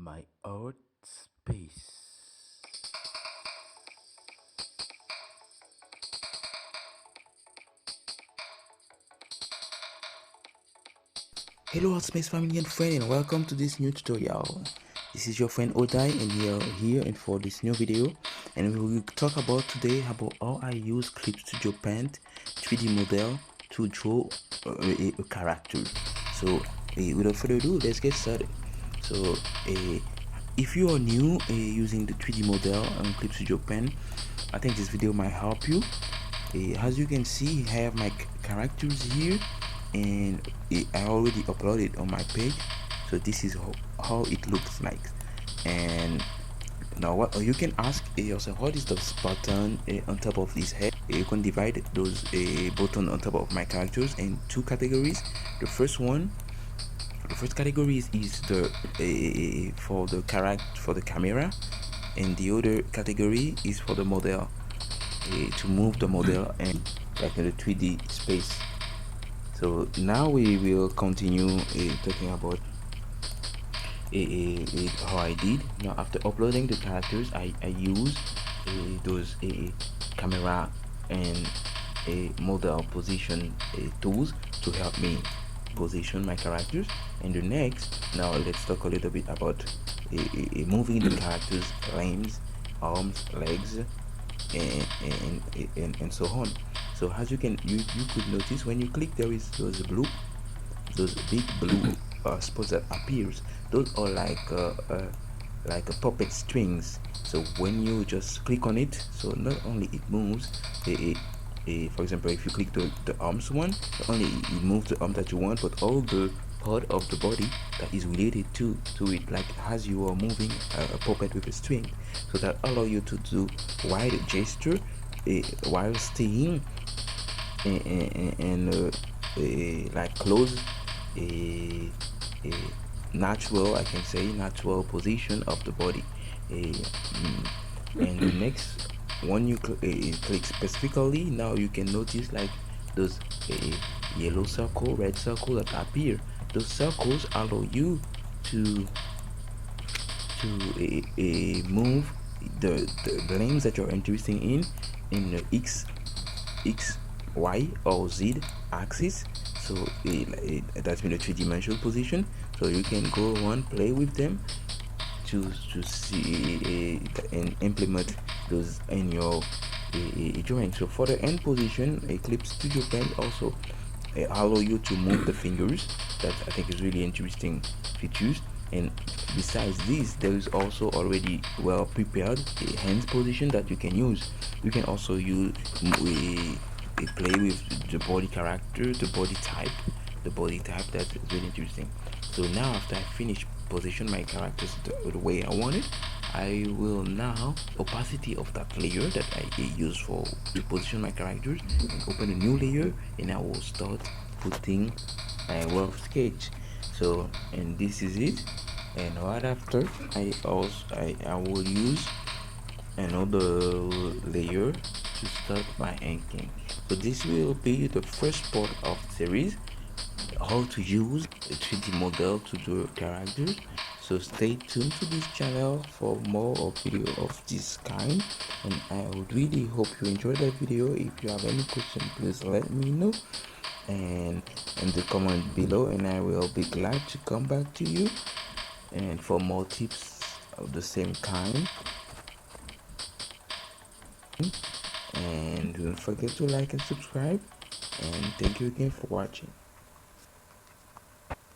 My art space. Hello Space family and friend, and welcome to this new tutorial. This is your friend Odai, and we are here and for this new video, and we will talk about today about how I use Clip Studio Paint 3D model to draw a character. So without further ado, let's get started. So if you are new using the 3D model and Clip Studio Paint, I think this video might help you. As you can see, I have my characters here, and I already uploaded on my page. So this is how it looks like. And now what you can ask yourself, what is this button on top of this head? You can divide those button on top of my characters in two categories. The first category is the for the camera, and the other category is for the model, to move the model and like in the 3D space. So now we will continue talking about how I did. Now after uploading the characters, I use those camera and model position tools to help me position my characters. And the next, now let's talk a little bit about moving the characters, limbs, arms, legs, and so on. So as you could notice, when you click, there is those big blue spots that appears. Those are like a puppet strings. So when you just click on it, so not only it moves, for example, if you click the arms one, not only it moves the arm that you want, but all the part of the body that is related to it, like as you are moving a puppet with a string. So that allow you to do wide gesture while staying and like close a natural, I can say, natural position of the body. And the next, when you click specifically, now you can notice like those yellow circle, red circle that appear. Those circles allow you to move the lanes that you're interested in the x, y, or z axis. So that's been a three-dimensional position. So you can go on, play with them to see and implement those in your drawing. So for the end position, Clip Studio Paint also allow you to move the fingers. That I think is really interesting features. And besides this, there is also already well prepared hands position that you can use. You can also use play with the body character, the body type. That's really interesting. So now after I finish position my characters the way I want it, I will now opacity of that layer that I use to position my characters, and open a new layer, and I will start putting my rough sketch. So, and this is it. And right after, I will use another layer to start my inking. So this will be the first part of the series, how to use a 3D model to draw characters. So stay tuned to this channel for more of video of this kind, and I would really hope you enjoyed that video. If you have any question, please let me know and in the comment below, and I will be glad to come back to you and for more tips of the same kind. And don't forget to like and subscribe, and thank you again for watching.